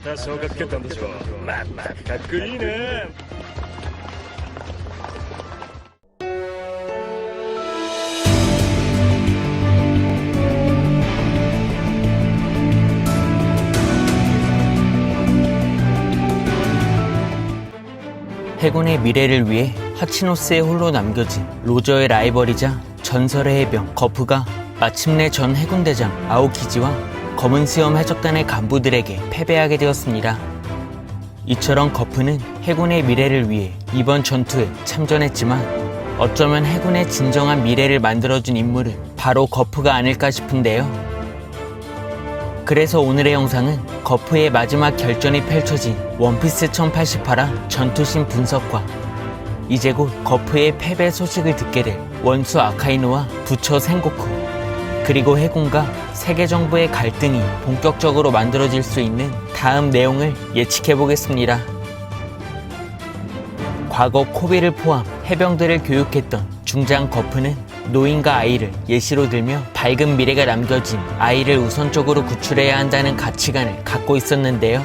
多少がつけたんでしょう。まったくかっこいいね。 해군의 미래를 위해 하치노스에 홀로 남겨진 로저의 라이벌이자 전설의 해병 거프가 마침내 전 해군대장 아오키지와 검은 수염 해적단의 간부들에게 패배하게 되었습니다. 이처럼 거프는 해군의 미래를 위해 이번 전투에 참전했지만 어쩌면 해군의 진정한 미래를 만들어준 인물은 바로 거프가 아닐까 싶은데요. 그래서 오늘의 영상은 거프의 마지막 결전이 펼쳐진 원피스 1088화 전투신 분석과 이제 곧 거프의 패배 소식을 듣게 될 원수 아카이누와 부처 생고쿠 그리고 해군과 세계 정부의 갈등이 본격적으로 만들어질 수 있는 다음 내용을 예측해보겠습니다. 과거 코비를 포함 해병들을 교육했던 중장 거프는 노인과 아이를 예시로 들며 밝은 미래가 남겨진 아이를 우선적으로 구출해야 한다는 가치관을 갖고 있었는데요.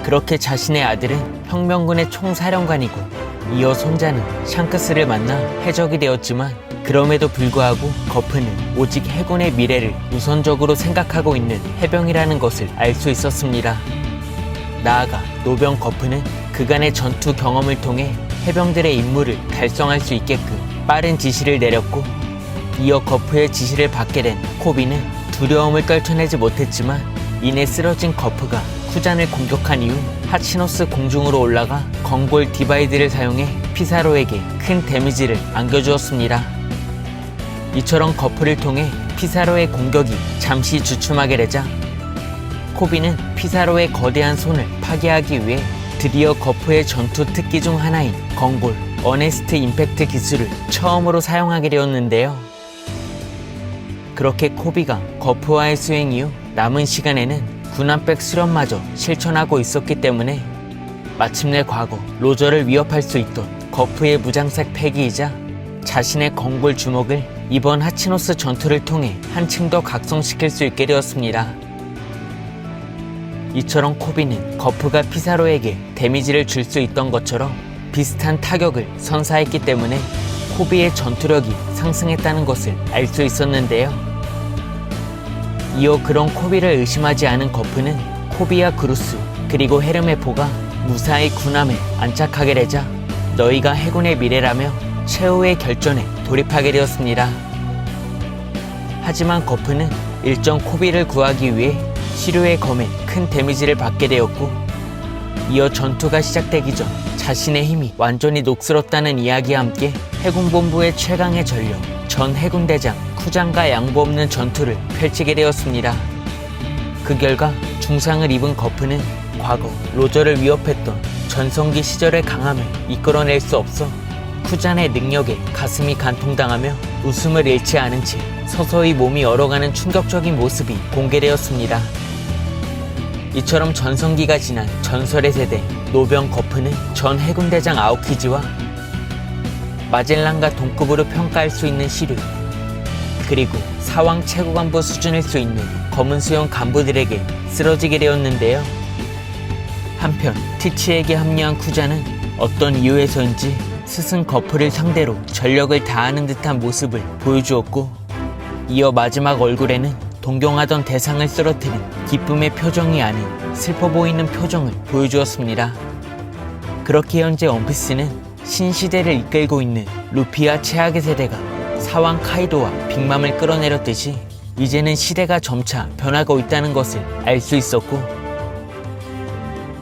그렇게 자신의 아들은 혁명군의 총사령관이고 이어 손자는 샹크스를 만나 해적이 되었지만 그럼에도 불구하고 거프는 오직 해군의 미래를 우선적으로 생각하고 있는 해병이라는 것을 알 수 있었습니다. 나아가 노병 거프는 그간의 전투 경험을 통해 해병들의 임무를 달성할 수 있게끔 빠른 지시를 내렸고 이어 거프의 지시를 받게 된 코비는 두려움을 떨쳐내지 못했지만 이내 쓰러진 거프가 쿠잔을 공격한 이후 하치노스 공중으로 올라가 건골 디바이드를 사용해 피사로에게 큰 데미지를 안겨주었습니다. 이처럼 거프를 통해 피사로의 공격이 잠시 주춤하게 되자 코비는 피사로의 거대한 손을 파괴하기 위해 드디어 거프의 전투 특기 중 하나인 건골 어네스트 임팩트 기술을 처음으로 사용하게 되었는데요. 그렇게 코비가 거프와의 수행 이후 남은 시간에는 군함백 수련마저 실천하고 있었기 때문에 마침내 과거 로저를 위협할 수 있던 거프의 무장색 패기이자 자신의 건골 주먹을 이번 하치노스 전투를 통해 한층 더 각성시킬 수 있게 되었습니다. 이처럼 코비는 거프가 피사로에게 데미지를 줄 수 있던 것처럼 비슷한 타격을 선사했기 때문에 코비의 전투력이 상승했다는 것을 알 수 있었는데요. 이어 그런 코비를 의심하지 않은 거프는 코비와 그루스 그리고 헤르메포가 무사히 군함에 안착하게 되자 너희가 해군의 미래라며 최후의 결전에 돌입하게 되었습니다. 하지만 거프는 일정 코비를 구하기 위해 시류의 검에 큰 데미지를 받게 되었고 이어 전투가 시작되기 전 자신의 힘이 완전히 녹슬었다는 이야기와 함께 해군본부의 최강의 전력 전 해군대장 쿠잔과 양보 없는 전투를 펼치게 되었습니다. 그 결과 중상을 입은 거프는 과거 로저를 위협했던 전성기 시절의 강함을 이끌어낼 수 없어 쿠잔의 능력에 가슴이 간통당하며 웃음을 잃지 않은 채 서서히 몸이 얼어가는 충격적인 모습이 공개되었습니다. 이처럼 전성기가 지난 전설의 세대 노병 거프는 전 해군대장 아오키지와 마젤란과 동급으로 평가할 수 있는 시류 그리고 사왕 최고간부 수준일 수 있는 검은 수염 간부들에게 쓰러지게 되었는데요. 한편 티치에게 합류한 쿠잔은 어떤 이유에서인지 스승 거프를 상대로 전력을 다하는 듯한 모습을 보여주었고 이어 마지막 얼굴에는 동경하던 대상을 쓰러뜨린 기쁨의 표정이 아닌 슬퍼 보이는 표정을 보여주었습니다. 그렇게 현재 원피스는 신시대를 이끌고 있는 루피와 최악의 세대가 사왕 카이도와 빅맘을 끌어내렸듯이 이제는 시대가 점차 변하고 있다는 것을 알 수 있었고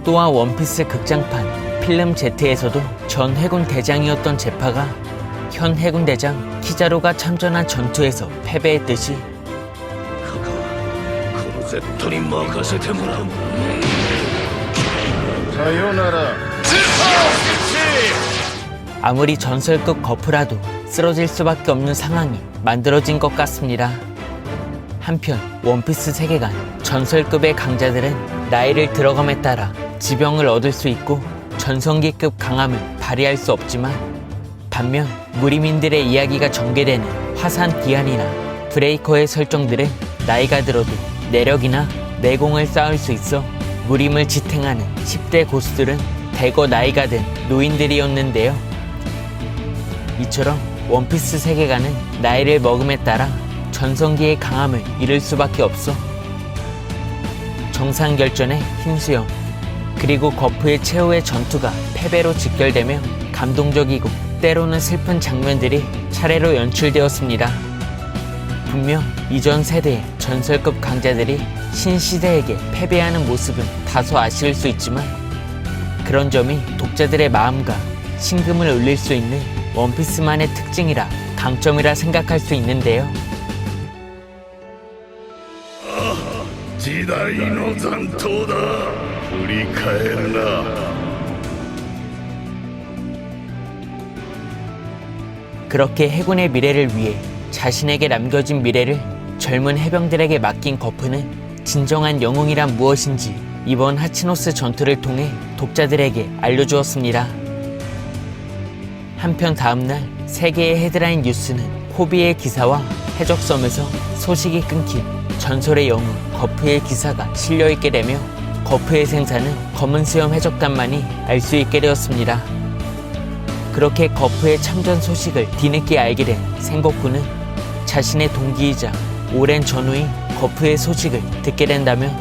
또한 원피스 극장판 필름 Z에서도 전 해군 대장이었던 제파가 현 해군 대장 키자로가 참전한 전투에서 패배했듯이 아무리 전설급 거프라도 쓰러질 수밖에 없는 상황이 만들어진 것 같습니다. 한편 원피스 세계관 전설급의 강자들은 나이를 들어감에 따라 지병을 얻을 수 있고 전성기급 강함을 발휘할 수 없지만 반면 무리민들의 이야기가 전개되는 화산 기한이나 브레이커의 설정들은 나이가 들어도 내력이나 내공을 쌓을 수 있어 무림을 지탱하는 10대 고수들은 대거 나이가 든 노인들이었는데요. 이처럼 원피스 세계관은 나이를 먹음에 따라 전성기의 강함을 잃을 수밖에 없어. 정상결전의 흰수염, 그리고 거프의 최후의 전투가 패배로 직결되며 감동적이고 때로는 슬픈 장면들이 차례로 연출되었습니다. 분명 이전 세대의 전설급 강자들이 신시대에게 패배하는 모습은 다소 아쉬울 수 있지만 그런 점이 독자들의 마음과 심금을 울릴 수 있는 원피스만의 특징이라 강점이라 생각할 수 있는데요. 時代の残党だ。振り返るな。 그렇게 해군의 미래를 위해 자신에게 남겨진 미래를 젊은 해병들에게 맡긴 거프는 진정한 영웅이란 무엇인지 이번 하치노스 전투를 통해 독자들에게 알려주었습니다. 한편 다음날 세계의 헤드라인 뉴스는 포비의 기사와 해적섬에서 소식이 끊긴 전설의 영웅 거프의 기사가 실려있게 되며 거프의 생사는 검은 수염 해적단만이 알 수 있게 되었습니다. 그렇게 거프의 참전 소식을 뒤늦게 알게 된 생고쿠는 자신의 동기이자 오랜 전우인 거프의 소식을 듣게 된다면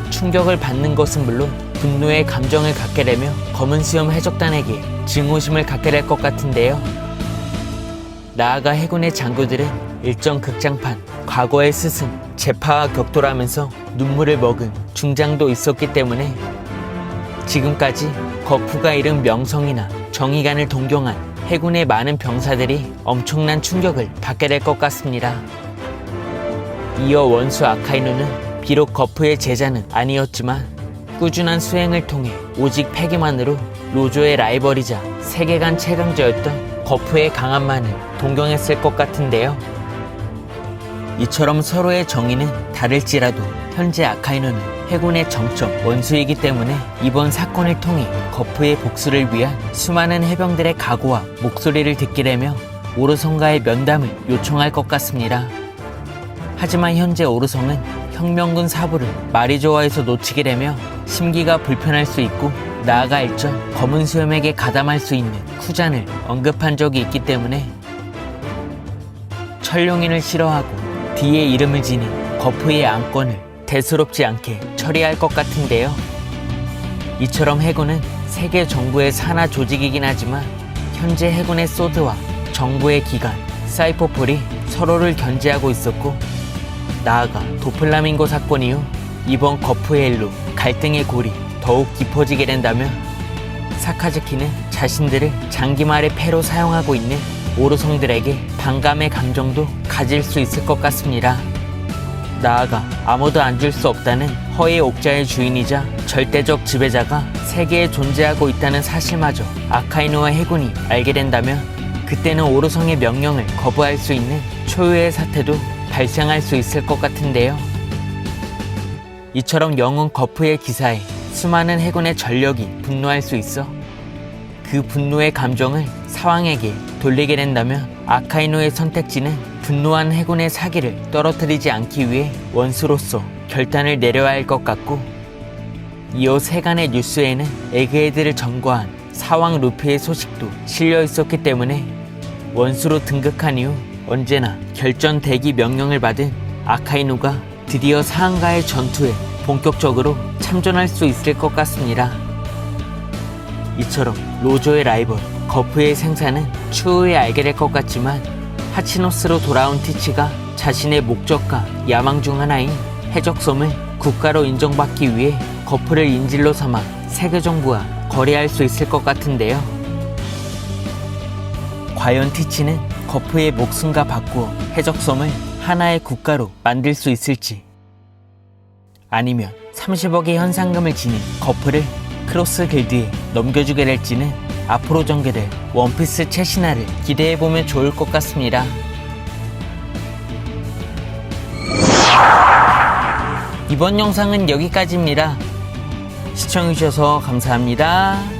충격을 받는 것은 물론 분노의 감정을 갖게 되며 검은 수염 해적단에게 증오심을 갖게 될 것 같은데요. 나아가 해군의 장교들은 일정 극장판 과거의 스승 제파와 격돌하면서 눈물을 머금 중장도 있었기 때문에 지금까지 거프가 잃은 명성이나 정의감을 동경한 해군의 많은 병사들이 엄청난 충격을 받게 될 것 같습니다. 이어 원수 아카이누는 비록 거프의 제자는 아니었지만 꾸준한 수행을 통해 오직 패기만으로 로조의 라이벌이자 세계관 최강자였던 거프의 강함만을 동경했을 것 같은데요. 이처럼 서로의 정의는 다를지라도 현재 아카이누는 해군의 정점 원수이기 때문에 이번 사건을 통해 거프의 복수를 위한 수많은 해병들의 각오와 목소리를 듣게 되며 오르성과의 면담을 요청할 것 같습니다. 하지만 현재 오르성은 혁명군 사부를 마리조아에서 놓치게 되며 심기가 불편할 수 있고 나아가 일전 검은 수염에게 가담할 수 있는 쿠잔을 언급한 적이 있기 때문에 천룡인을 싫어하고 뒤에 이름을 지닌 거프의 안건을 대수롭지 않게 처리할 것 같은데요. 이처럼 해군은 세계 정부의 산하 조직이긴 하지만 현재 해군의 소드와 정부의 기관 사이포폴이 서로를 견제하고 있었고 나아가 도플라밍고 사건 이후 이번 거프의 일로 갈등의 골이 더욱 깊어지게 된다면 사카즈키는 자신들을 장기말의 패로 사용하고 있는 오르성들에게 반감의 감정도 가질 수 있을 것 같습니다. 나아가 아무도 앉을 수 없다는 허의 옥자의 주인이자 절대적 지배자가 세계에 존재하고 있다는 사실마저 아카이누와 해군이 알게 된다면 그때는 오르성의 명령을 거부할 수 있는 초유의 사태도 발생할 수 있을 것 같은데요. 이처럼 영웅 거프의 기사에 수많은 해군의 전력이 분노할 수 있어 그 분노의 감정을 사왕에게 돌리게 된다면 아카이누의 선택지는 분노한 해군의 사기를 떨어뜨리지 않기 위해 원수로서 결단을 내려야 할 것 같고 이어 세간의 뉴스에는 에그헤드를 점거한 사왕 루피의 소식도 실려 있었기 때문에 원수로 등극한 이후 언제나 결전 대기 명령을 받은 아카이누가 드디어 사항과의 전투에 본격적으로 참전할 수 있을 것 같습니다. 이처럼 로조의 라이벌 거프의 생사는 추후에 알게 될 것 같지만 하치노스로 돌아온 티치가 자신의 목적과 야망 중 하나인 해적섬을 국가로 인정받기 위해 거프를 인질로 삼아 세계 정부와 거래할 수 있을 것 같은데요. 과연 티치는 거프의 목숨과 바꾸어 해적섬을 하나의 국가로 만들 수 있을지 아니면 30억의 현상금을 지닌 거프를 크로스 길드에 넘겨주게 될지는 앞으로 전개될 원피스 최신화를 기대해보면 좋을 것 같습니다. 이번 영상은 여기까지입니다. 시청해주셔서 감사합니다.